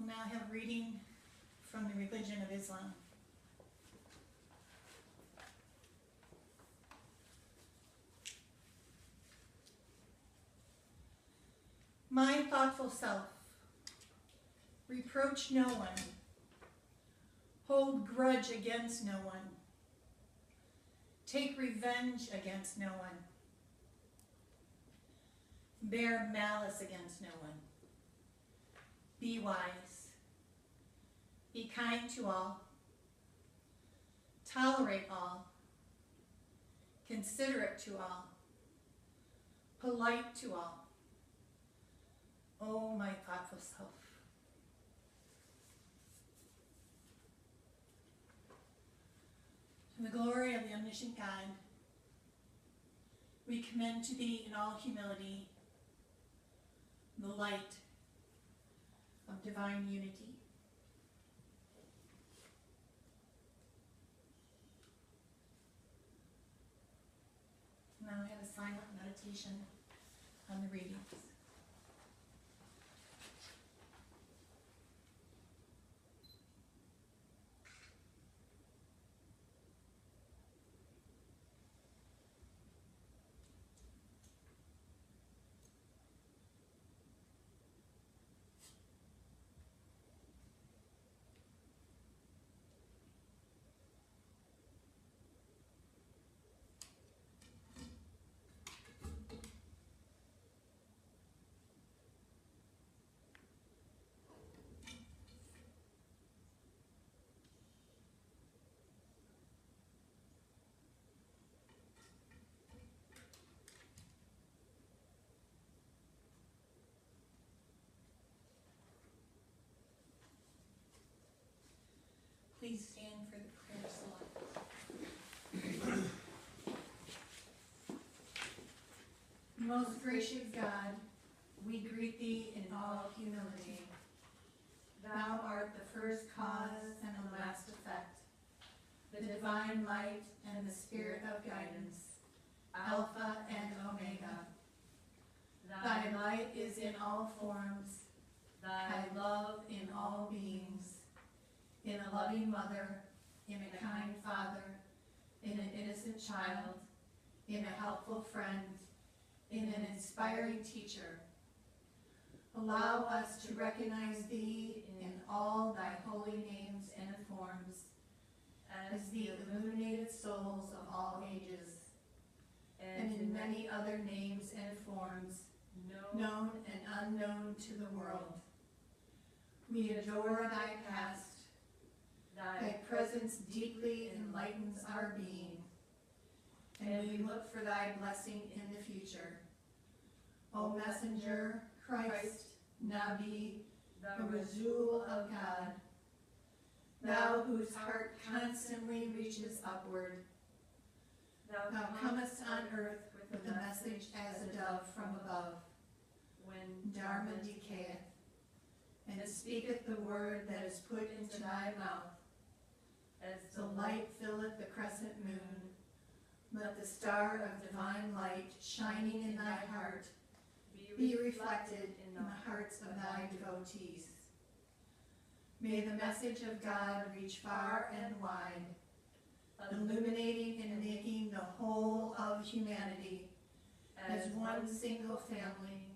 now have a reading from the religion of Islam. My thoughtful self, reproach no one, hold grudge against no one, take revenge against no one, bear malice against no one, be wise, be kind to all, tolerate all, considerate to all, polite to all. Oh, my thoughtful self. To the glory of the omniscient God, we commend to thee in all humility the light of divine unity. Now I have a silent meditation on the readings. Please stand for the prayer select. Most gracious God, we greet thee in all humility. Thou art the first cause and the last effect, the divine light and the spirit of guidance, Alpha and Omega. Thy light is in all forms, thy love in all beings, in a loving mother, in a kind father, in an innocent child, in a helpful friend, in an inspiring teacher. Allow us to recognize thee in all thy holy names and forms, as the illuminated souls of all ages, and in many other names and forms, known and unknown to the world. We adore thy past. Thy presence deeply enlightens our being, and we look for thy blessing in the future. O Messenger, Christ, Nabi, the Rasul of God, thou whose heart constantly reaches upward, thou comest on earth with a message as a dove from above, when Dharma decayeth, and speaketh the word that is put into thy mouth. As the light filleth the crescent moon, let the star of divine light shining in thy heart be reflected in the hearts of thy devotees. May the message of God reach far and wide, illuminating and making the whole of humanity as one single family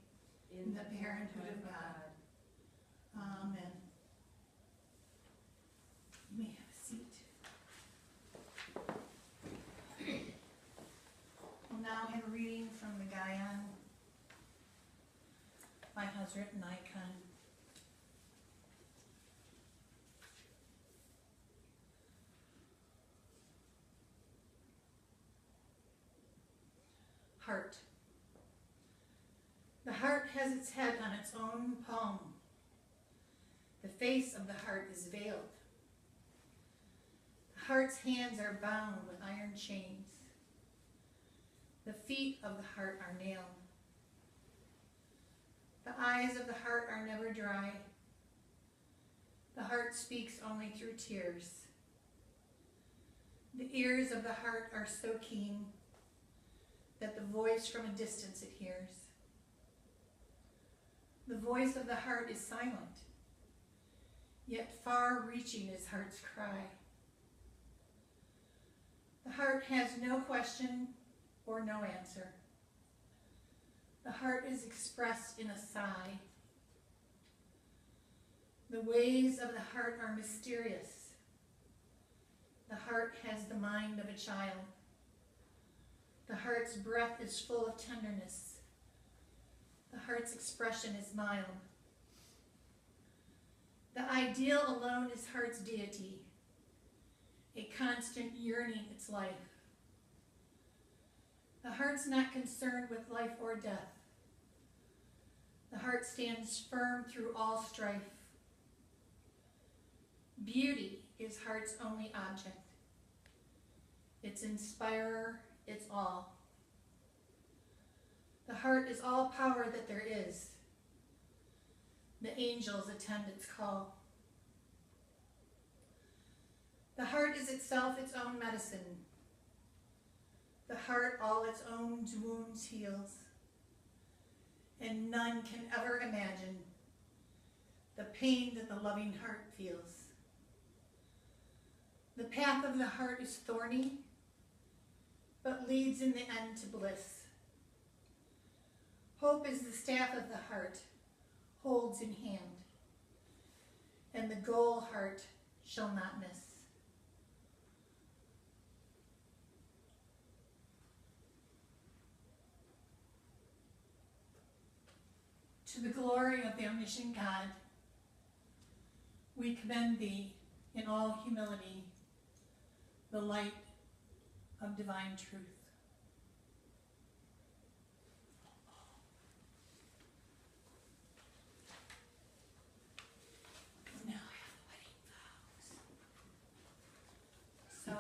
in the parenthood of God. Amen. You may have a seat. We'll now have a reading from the Gayan by Hazrat Inayat Khan. Heart. The heart has its head on its own palm. The face of the heart is veiled. The heart's hands are bound with iron chains. The feet of the heart are nailed. The eyes of the heart are never dry. The heart speaks only through tears. The ears of the heart are so keen that the voice from a distance it hears. The voice of the heart is silent. yet far-reaching is heart's cry. The heart has no question or no answer. The heart is expressed in a sigh. The ways of the heart are mysterious. The heart has the mind of a child. The heart's breath is full of tenderness. The heart's expression is mild. The ideal alone is heart's deity, a constant yearning its life. The heart's not concerned with life or death. The heart stands firm through all strife. Beauty is heart's only object, its inspirer, its all. The heart is all power that there is. The angels attend its call. The heart is itself its own medicine. The heart all its own wounds heals, and none can ever imagine the pain that the loving heart feels. The path of the heart is thorny, but leads in the end to bliss. Hope is the staff of the heart, holds in hand, and the goal heart shall not miss. To the glory of the omniscient God, we commend thee in all humility, the light of divine truth. Now I have wedding vows. So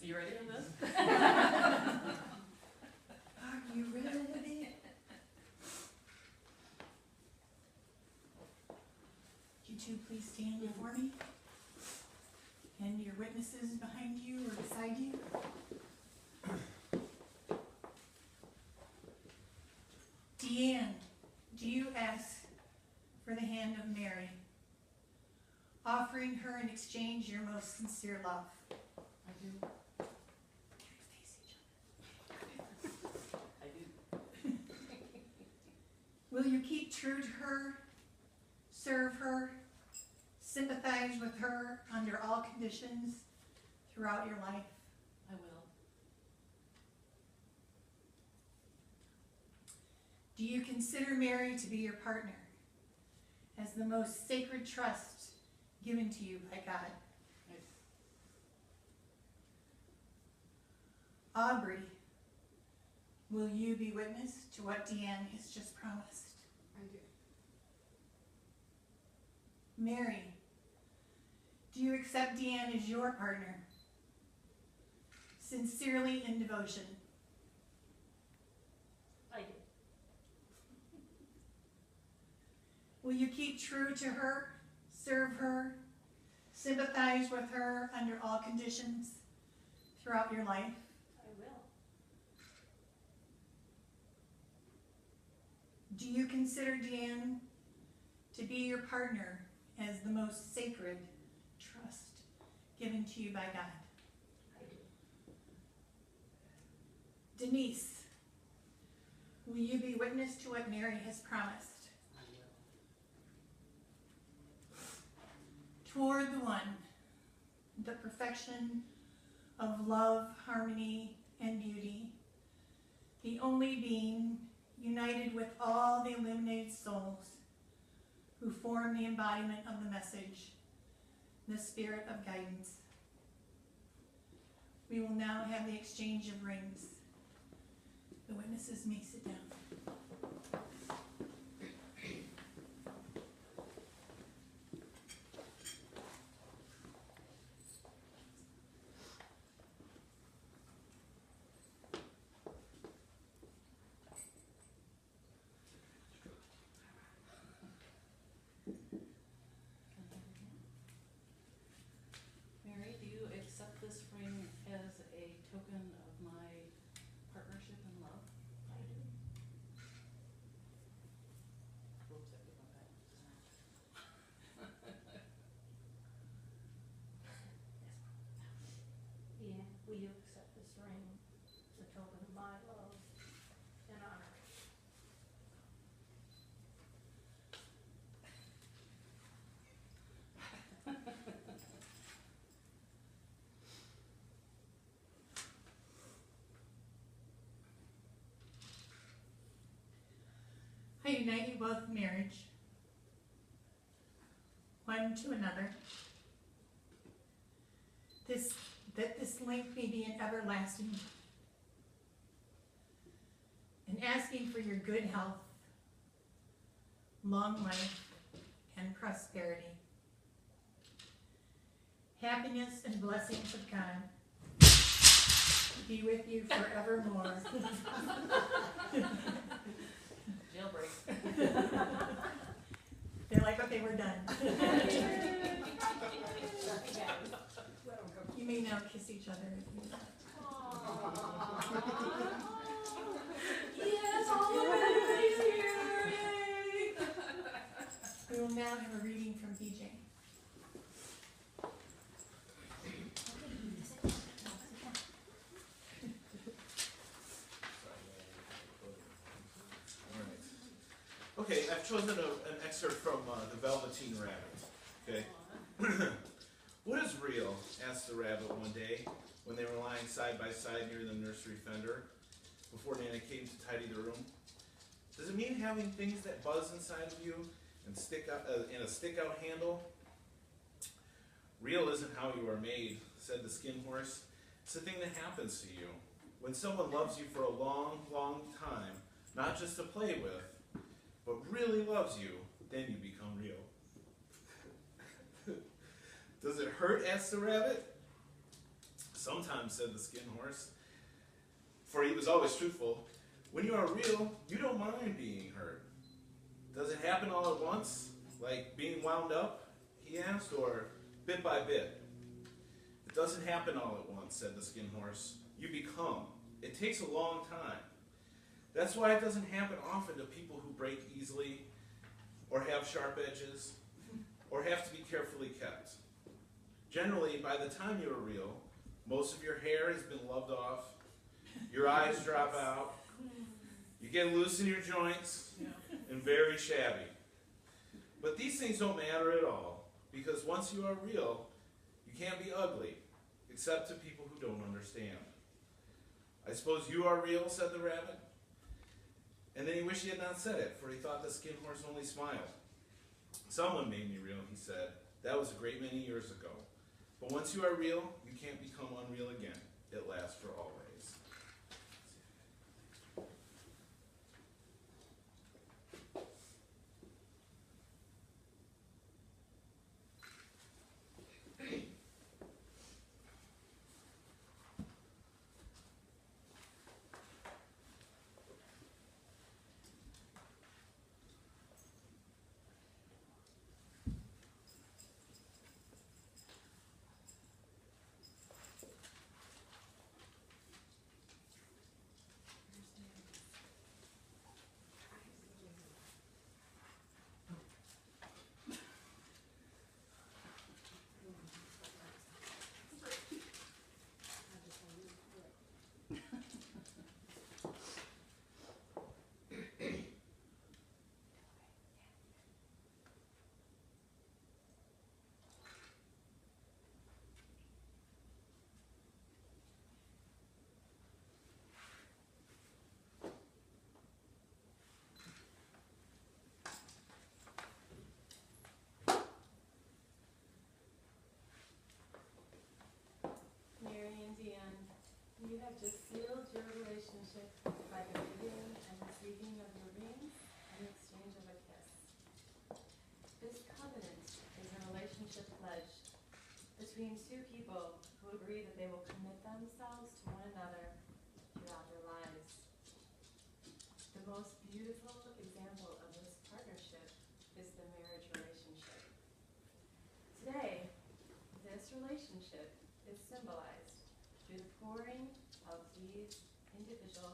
You ready for this? are you ready? You two please stand before me, and your witnesses behind you or beside you. Deanne, do you ask for the hand of Mary, offering her in exchange your most sincere love? I do. Face each I do. other. Will you keep true to her, serve her, sympathize with her under all conditions throughout your life? I will. Do you consider Mary to be your partner as the most sacred trust given to you by God? Aubrey, will you be witness to what Deanne has just promised? I do. Mary, do you accept Deanne as your partner, sincerely in devotion? I do. Will you keep true to her, serve her, sympathize with her under all conditions throughout your life? I will. Do you consider Deanne to be your partner as the most sacred trust given to you by God? I do. Denise, will you be witness to what Mary has promised? I will. Toward the one, the perfection of love, harmony, and beauty, the only being united with all the illuminated souls who form the embodiment of the message, the spirit of guidance. We will now have the exchange of rings. The witnesses may sit down. Mary, do you accept this ring as a token of my partnership and love? I do. I unite you both in marriage, one to another, that this link may be an everlasting, and asking for your good health, long life, and prosperity. Happiness and blessings of God be with you forevermore. Jailbreak. They're like, okay, we're done. You may now kiss each other if you want. Yes, all everybody's here! Yay! We will now have a reading from PJ. Okay, I've chosen an excerpt from The Velveteen Rabbit. Okay. What is real? Asked the rabbit one day when they were lying side by side near the nursery fender before Nana came to tidy the room. Does it mean having things that buzz inside of you and stick out and a stick-out handle? Real isn't how you are made, said the skin horse. It's the thing that happens to you when someone loves you for a long, long time, not just to play with, but really loves you, then you become real. Does it hurt? Asked the rabbit. Sometimes, said the skin horse, for he was always truthful. When you are real, you don't mind being hurt. Does it happen all at once, like being wound up? He asked, or bit by bit? It doesn't happen all at once, said the skin horse. You become. It takes a long time. That's why it doesn't happen often to people who break easily, or have sharp edges, or have to be carefully kept. Generally, by the time you're real, most of your hair has been loved off, your eyes drop out, you get loose in your joints, and very shabby. But these things don't matter at all, because once you are real, you can't be ugly, except to people who don't understand. I suppose you are real, said the rabbit. And then he wished he had not said it, for he thought the skin horse only smiled. Someone made me real, he said. That was a great many years ago. But once you are real, you can't become unreal again. It lasts for always. You have just sealed your relationship by the giving and receiving of your rings and the exchange of a kiss. This covenant is a relationship pledge between two people who agree that they will commit themselves to one another throughout their lives. The most beautiful example of this partnership is the marriage relationship. Today, this relationship is symbolized through the pouring of these individual